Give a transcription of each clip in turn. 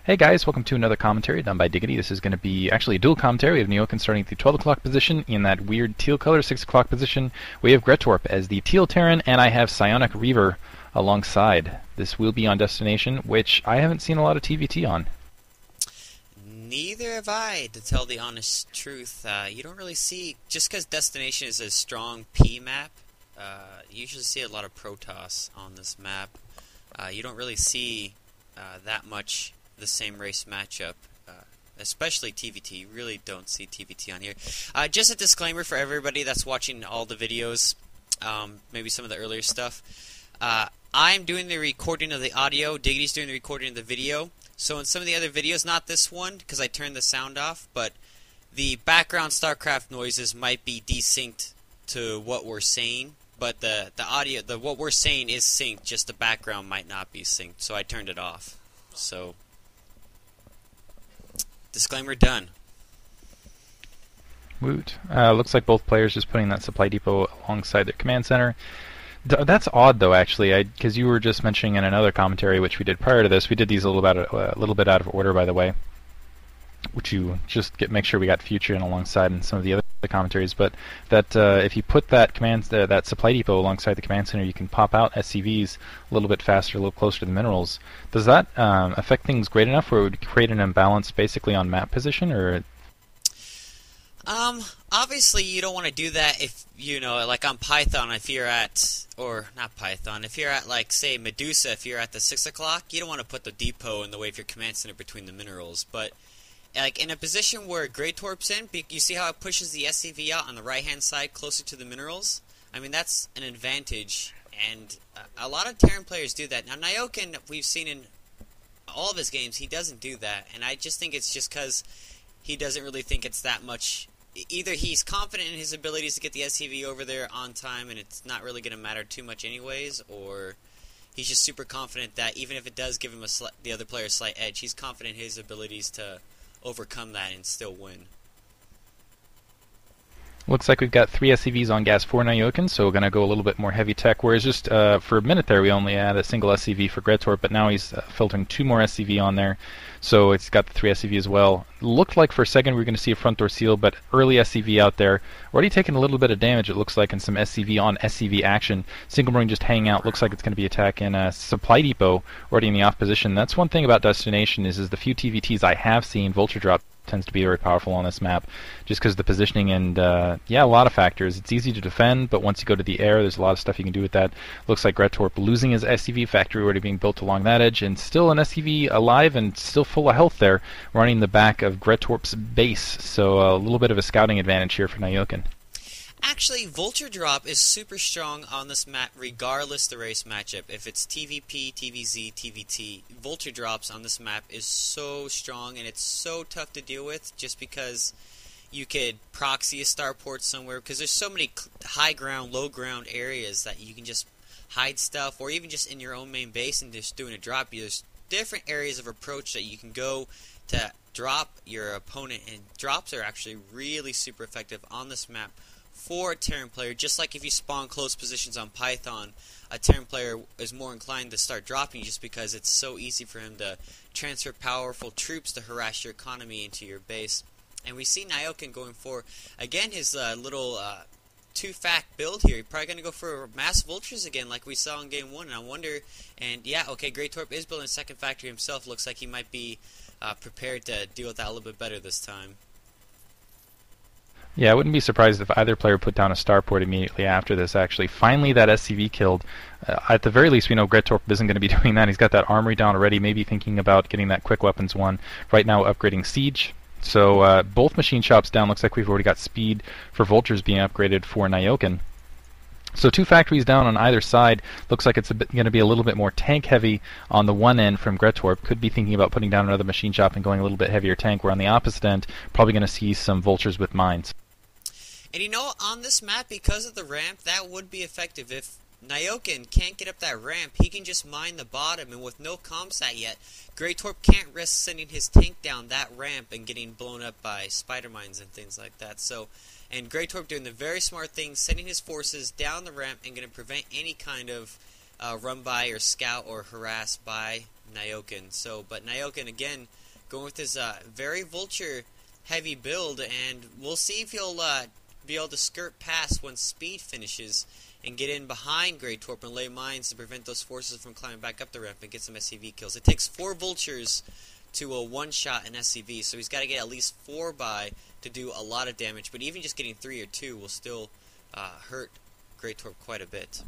Hey guys, welcome to another commentary done by Diggity. This is going to be actually a dual commentary. We have Nyoken starting at the 12 o'clock position. In that weird teal color 6 o'clock position, we have Gretorp as the teal terran, and I have Psionic Reaver alongside. This will be on Destination, which I haven't seen a lot of TVT on. Neither have I, to tell the honest truth. You don't really see, just because Destination is a strong P map, you usually see a lot of Protoss on this map. You don't really see that much the same race matchup, especially TVT. You really don't see TVT on here. Just a disclaimer for everybody that's watching all the videos, maybe some of the earlier stuff. I'm doing the recording of the audio, Diggity's doing the recording of the video. So in some of the other videos, not this one, because I turned the sound off, but the background StarCraft noises might be desynced to what we're saying, but the audio, what we're saying is synced, just the background might not be synced, so I turned it off. So, disclaimer done. Woot. Looks like both players just putting that supply depot alongside their command center. That's odd, though, actually, because you were just mentioning in another commentary, which we did prior to this. We did these a little bit out of order, by the way, which you just make sure we got future in alongside in some of the other commentaries. But that if you put that that supply depot alongside the command center, you can pop out SCVs a little bit faster, a little closer to the minerals. Does that affect things great enough where it would create an imbalance basically on map position, or? Obviously you don't want to do that if, you know, like on Python, if you're at, or not Python, if you're at, like, say, Medusa, if you're at the 6 o'clock, you don't want to put the depot in the way of your command center between the minerals. But, like, in a position where Gretorp's in, you see how it pushes the SCV out on the right-hand side closer to the minerals? I mean, that's an advantage, and a lot of Terran players do that. Now, Nyoken, we've seen in all of his games, he doesn't do that, and I just think it's just because he doesn't really think it's that much. Either he's confident in his abilities to get the SCV over there on time and it's not really going to matter too much anyways, or he's just super confident that even if it does give him the other player a slight edge, he's confident in his abilities to overcome that and still win. Looks like we've got 3 SCVs on gas for Nyoken, so we're going to go a little bit more heavy tech, whereas just for a minute there we only had a single SCV for Gretorp, but now he's filtering 2 more SCV on there, so it's got the 3 SCV as well. Looked like for a second we were going to see a front door seal, but early SCV out there, already taking a little bit of damage it looks like in some SCV on SCV action. Single Marine just hanging out, looks like it's going to be attacking a supply depot already in the off position. That's one thing about Destination is the few TVTs I have seen, Vulture Drop tends to be very powerful on this map, just because of the positioning and, yeah, a lot of factors. It's easy to defend, but once you go to the air, there's a lot of stuff you can do with that. Looks like Gretorp losing his SCV factory already being built along that edge, and still an SCV alive and still full of health there, running the back of Gretorp's base. So a little bit of a scouting advantage here for Nyoken. Actually, Vulture Drop is super strong on this map regardless the race matchup. If it's TVP, TVZ, TVT, Vulture Drops on this map is so strong and it's so tough to deal with just because you could proxy a starport somewhere because there's so many high ground, low ground areas that you can just hide stuff, or even just in your own main base and just doing a drop. There's different areas of approach that you can go to drop your opponent, and drops are actually really super effective on this map for a Terran player. Just like if you spawn close positions on Python, a Terran player is more inclined to start dropping just because it's so easy for him to transfer powerful troops to harass your economy into your base. And we see Nyoken going for, again, his little 2-fact build here. He's probably going to go for mass vultures again like we saw in game 1. And I wonder, and yeah, okay, Gretorp is building a second factory himself. Looks like he might be prepared to deal with that a little bit better this time. Yeah, I wouldn't be surprised if either player put down a starport immediately after this, actually. Finally, that SCV killed. At the very least, we know Gretorp isn't going to be doing that. He's got that armory down already, maybe thinking about getting that quick weapons one. Right now, upgrading Siege. So both machine shops down. Looks like we've already got speed for Vultures being upgraded for Nyoken. So 2 factories down on either side. Looks like it's going to be a little bit more tank heavy on the one end from Gretorp. Could be thinking about putting down another machine shop and going a little bit heavier tank, where on the opposite end, probably going to see some Vultures with mines. And you know, on this map, because of the ramp, that would be effective. If Nyoken can't get up that ramp, he can just mine the bottom, and with no comsat yet, Gretorp can't risk sending his tank down that ramp and getting blown up by spider mines and things like that. So, and Gretorp doing the very smart thing, sending his forces down the ramp and going to prevent any kind of run by or scout or harass by Nyoken. So, but Nyoken again going with his very vulture heavy build, and we'll see if he'll be able to skirt past once speed finishes and get in behind Gretorp and lay mines to prevent those forces from climbing back up the ramp and get some SCV kills. It takes 4 vultures to a one-shot an SCV, so he's got to get at least 4 by to do a lot of damage, but even just getting 3 or 2 will still hurt Gretorp quite a bit.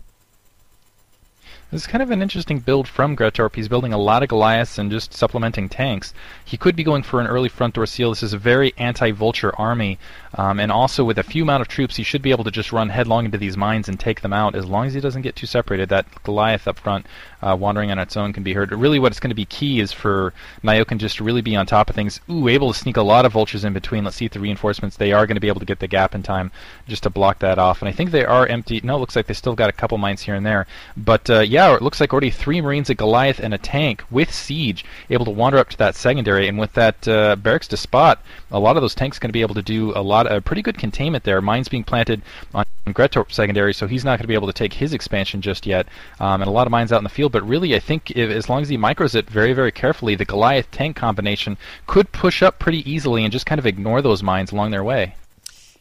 This is kind of an interesting build from Gretorp. He's building a lot of Goliaths and just supplementing tanks. He could be going for an early front door seal. This is a very anti-vulture army, and also with a few amount of troops, he should be able to just run headlong into these mines and take them out as long as he doesn't get too separated. That Goliath up front wandering on its own can be hurt. Really what it's going to be key is for Nyoken just to really be on top of things. Ooh, able to sneak a lot of vultures in between. Let's see if the reinforcements, they are going to be able to get the gap in time just to block that off. And I think they are empty. No, it looks like they still got a couple mines here and there. But yeah, it looks like already 3 Marines, a Goliath, and a tank with siege able to wander up to that secondary. And with that barracks to spot, a lot of those tanks going to be able to do a pretty good containment there. Mines being planted on Gretorp secondary, so he's not going to be able to take his expansion just yet. And a lot of mines out in the field. But really, I think as long as he micros it very, very carefully, the Goliath tank combination could push up pretty easily and just kind of ignore those mines along their way.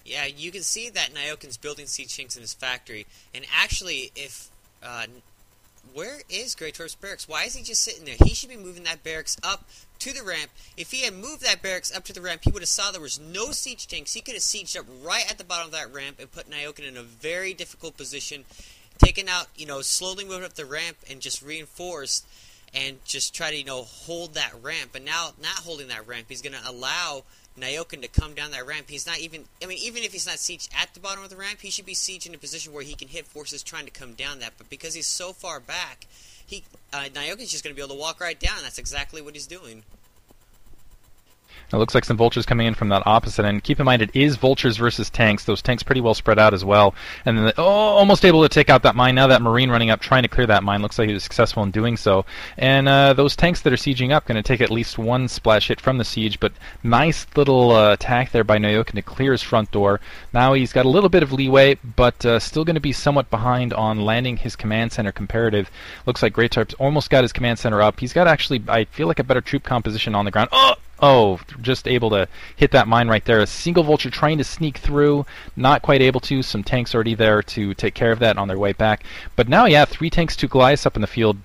Yeah, you can see that Nyoken's building siege tanks in his factory. And actually, if where is Gretorp's barracks? Why is he just sitting there? He should be moving that barracks up to the ramp. If he had moved that barracks up to the ramp, he would have saw there was no siege tanks. He could have sieged up right at the bottom of that ramp and put Nyoken in a very difficult position, taken out, slowly moving up the ramp and just reinforced and just try to, hold that ramp. But now, not holding that ramp, he's going to allow Nyoken to come down that ramp. He's not even, even if he's not sieged at the bottom of the ramp, he should be sieged in a position where he can hit forces trying to come down that. But because he's so far back, Nyoken's just going to be able to walk right down. That's exactly what he's doing. It looks like some vultures coming in from that opposite end. Keep in mind, it is vultures versus tanks. Those tanks pretty well spread out as well. And then almost able to take out that mine. Now that Marine running up trying to clear that mine. Looks like he was successful in doing so. And those tanks that are sieging up going to take at least 1 splash hit from the siege. But nice little attack there by Nyoken to clear his front door. Now he's got a little bit of leeway, but still going to be somewhat behind on landing his command center comparative. Looks like Gretorp's almost got his command center up. He's got actually, I feel like, a better troop composition on the ground. Oh, just able to hit that mine right there. A single vulture trying to sneak through, not quite able to. Some tanks already there to take care of that on their way back. But now, yeah, 3 tanks, 2 Goliaths up in the field.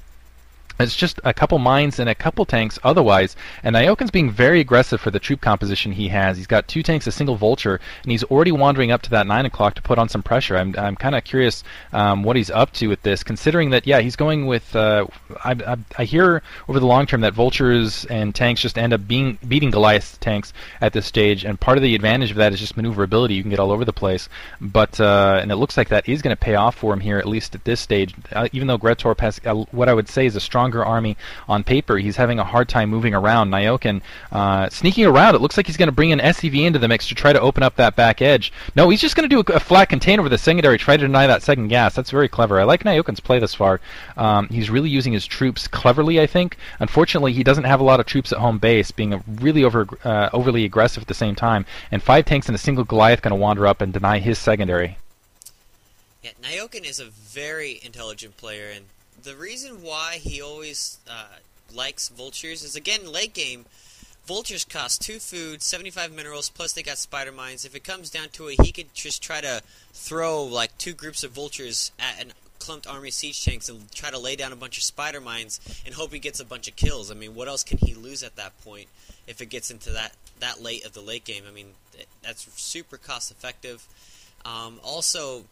It's just a couple mines and a couple tanks otherwise, and Nyoken's being very aggressive for the troop composition he has. He's got 2 tanks, a single vulture, and he's already wandering up to that 9 o'clock to put on some pressure. I'm kind of curious what he's up to with this, considering that, yeah, he's going with... I hear over the long term that vultures and tanks just end up beating Goliath tanks at this stage, and part of the advantage of that is just maneuverability. You can get all over the place, but and it looks like that is going to pay off for him here, at least at this stage. Even though Gretorp has what I would say is a strong army on paper, he's having a hard time moving around. Nyoken sneaking around. It looks like he's going to bring an SCV into the mix to try to open up that back edge. No, he's just going to do a flat container with a secondary, try to deny that second gas. That's very clever. I like Nyoken's play this far. He's really using his troops cleverly, I think. Unfortunately, he doesn't have a lot of troops at home base, being really overly aggressive at the same time. And 5 tanks and a single Goliath going to wander up and deny his secondary. Yeah, Nyoken is a very intelligent player, and the reason why he always likes vultures is, again, late game, vultures cost 2 food, 75 minerals, plus they got spider mines. If it comes down to it, he could just try to throw like 2 groups of vultures at an clumped army siege tanks and try to lay down a bunch of spider mines and hope he gets a bunch of kills. I mean, what else can he lose at that point if it gets into that late of the late game? I mean, that's super cost effective. Also,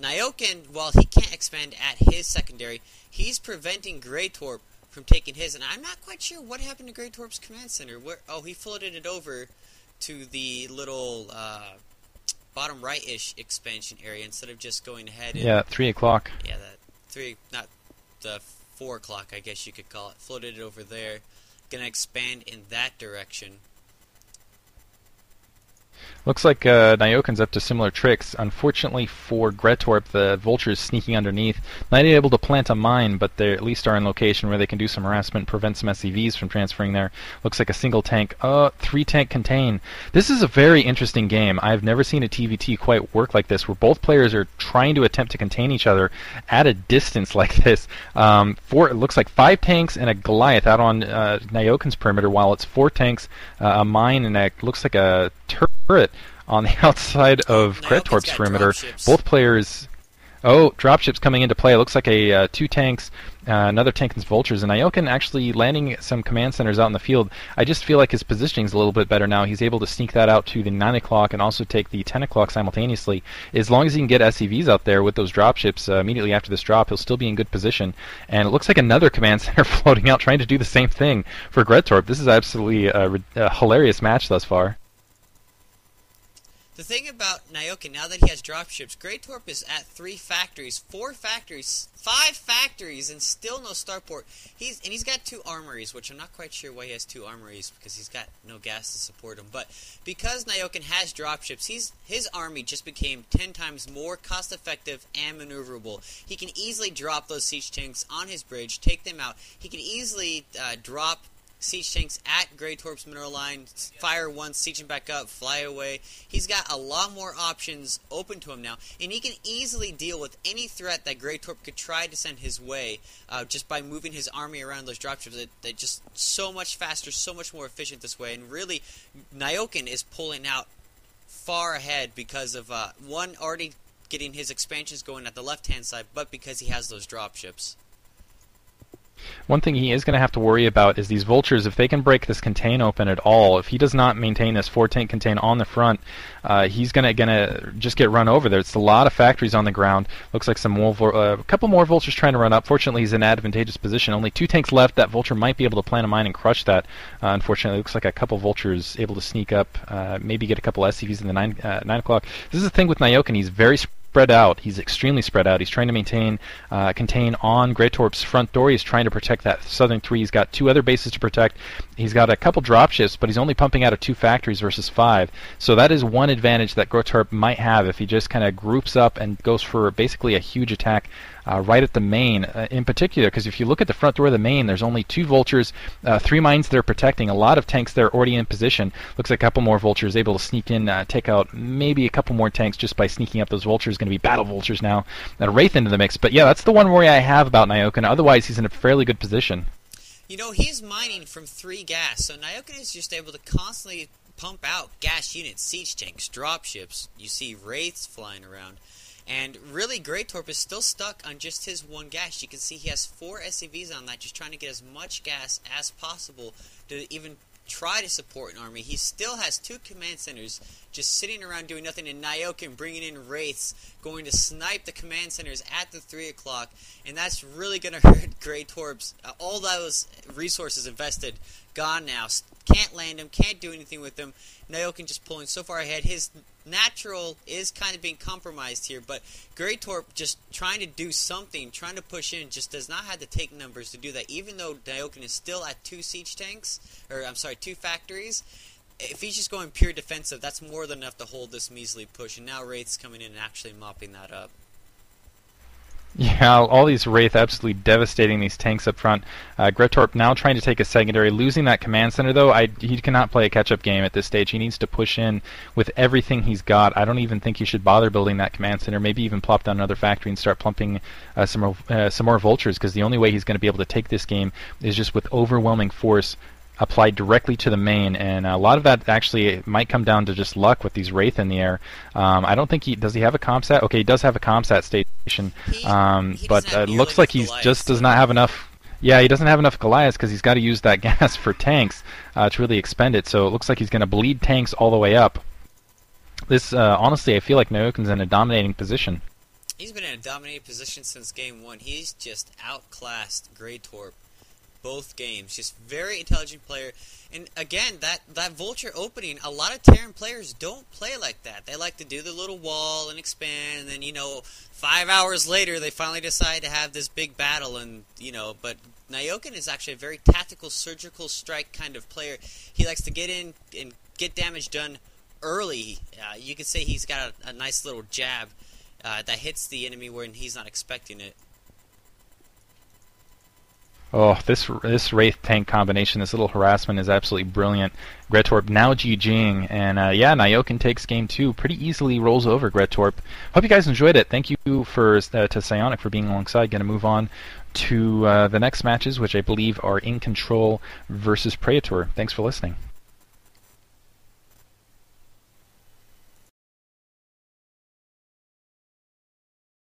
Nyoken, while he can't expand at his secondary, he's preventing Gretorp from taking his, and I'm not quite sure what happened to Gretorp's command center. He floated it over to the little bottom right-ish expansion area instead of just going ahead and... Yeah, 3 o'clock. Yeah, not the 4 o'clock, I guess you could call it. Floated it over there. Gonna expand in that direction. Looks like Nyoken's up to similar tricks. Unfortunately for Gretorp, the vulture's sneaking underneath. Not able to plant a mine, but they at least are in location where they can do some harassment, prevent some SCVs from transferring there. Looks like a single tank. 3-tank contain. This is a very interesting game. I've never seen a TVT quite work like this, where both players are trying to attempt to contain each other at a distance like this. It looks like 5 tanks and a Goliath out on Nyoken's perimeter, while it's 4 tanks, a mine, and looks like a turret on the outside of Gretorp's perimeter. Both players. Oh, dropships coming into play. It looks like 2 tanks, another tank and vultures, and Nyoken actually landing some command centers out in the field. I just feel like his positioning is a little bit better now. He's able to sneak that out to the 9 o'clock and also take the 10 o'clock simultaneously. As long as he can get SCVs out there with those dropships immediately after this drop, he'll still be in good position. And it looks like another command center floating out trying to do the same thing for Gretorp. This is absolutely a hilarious match thus far. The thing about Nyoken, now that he has dropships, Gretorp is at 3 factories, 4 factories, 5 factories, and still no starport. He's got 2 armories, which I'm not quite sure why he has 2 armories, because he's got no gas to support him. But because Nyoken has dropships, his army just became 10 times more cost-effective and maneuverable. He can easily drop those siege tanks on his bridge, take them out. He can easily drop siege tanks at Gretorp's mineral line, fire once, siege him back up, fly away. He's got a lot more options open to him now, and he can easily deal with any threat that Gretorp could try to send his way just by moving his army around those dropships. They're just so much faster, so much more efficient this way, and really, Nyoken is pulling out far ahead because of, one, already getting his expansions going at the left-hand side, but because he has those dropships. One thing he is going to have to worry about is these vultures. If they can break this contain open at all, if he does not maintain this 4-tank contain on the front, he's going to just get run over. There's a lot of factories on the ground. Looks like a couple more vultures trying to run up. Fortunately, he's in an advantageous position. Only 2 tanks left. That vulture might be able to plant a mine and crush that. Unfortunately, it looks like a couple vultures able to sneak up, maybe get a couple SCVs in the 9 o'clock. This is the thing with Nyoken. He's very spread out. He's extremely spread out. He's trying to maintain contain on Gretorp's front door. He's trying to protect that southern 3. He's got 2 other bases to protect. He's got a couple dropships, but he's only pumping out of 2 factories versus 5. So that is one advantage that Gretorp might have if he just kind of groups up and goes for basically a huge attack right at the main in particular, because if you look at the front door of the main, there's only 2 vultures, 3 mines they're protecting, a lot of tanks there already in position. Looks like a couple more vultures able to sneak in, take out maybe a couple more tanks just by sneaking up those vultures. Going to be battle vultures now. And a Wraith into the mix. But yeah, that's the one worry I have about Nyoken. Otherwise, he's in a fairly good position. You know, he's mining from 3 gas, so Nyoken is just able to constantly pump out gas units, siege tanks, dropships. You see Wraiths flying around. And really, Gretorp is still stuck on just his 1 gas. You can see he has 4 SCVs on that, just trying to get as much gas as possible to even try to support an army. He still has 2 command centers just sitting around doing nothing, and Nyoken bringing in Wraiths, going to snipe the command centers at the 3 o'clock, and that's really going to hurt Gretorp's. All those resources invested, gone now. Can't land him, can't do anything with him. Nyoken just pulling so far ahead. His natural is kind of being compromised here, but Gretorp just trying to do something, trying to push in, just does not have the take numbers to do that, even though Nyoken is still at 2 siege tanks, or I'm sorry, 2 factories. If he's just going pure defensive, that's more than enough to hold this measly push, and now Wraith's coming in and actually mopping that up. Yeah, all these Wraith absolutely devastating these tanks up front. Gretorp now trying to take a secondary, losing that command center though. He cannot play a catch-up game at this stage. He needs to push in with everything he's got. I don't even think he should bother building that command center. Maybe even plop down another factory and start plumping some more vultures, because the only way he's going to be able to take this game is just with overwhelming force applied directly to the main, and a lot of that actually might come down to just luck with these Wraith in the air. I don't think does he have a comsat? Okay, he does have a comsat station, but it looks like he just does not have enough. Yeah, he doesn't have enough Goliaths because he's got to use that gas for tanks to really expend it. So it looks like he's going to bleed tanks all the way up. This honestly, I feel like Nyoken's in a dominating position. He's been in a dominating position since game 1. He's just outclassed Gretorp both games. Just very intelligent player. And again, that Vulture opening, a lot of Terran players don't play like that. They like to do the little wall and expand, and then, 5 hours later they finally decide to have this big battle, and, but Nyoken is actually a very tactical, surgical strike kind of player. He likes to get in and get damage done early. You could say he's got a nice little jab that hits the enemy when he's not expecting it. Oh, this Wraith tank combination, this little harassment is absolutely brilliant. Gretorp now GGing, and yeah, Nyoken takes game 2, pretty easily rolls over Gretorp. Hope you guys enjoyed it. Thank you to Psionic for being alongside. Going to move on to the next matches, which I believe are In Control versus Praetor. Thanks for listening.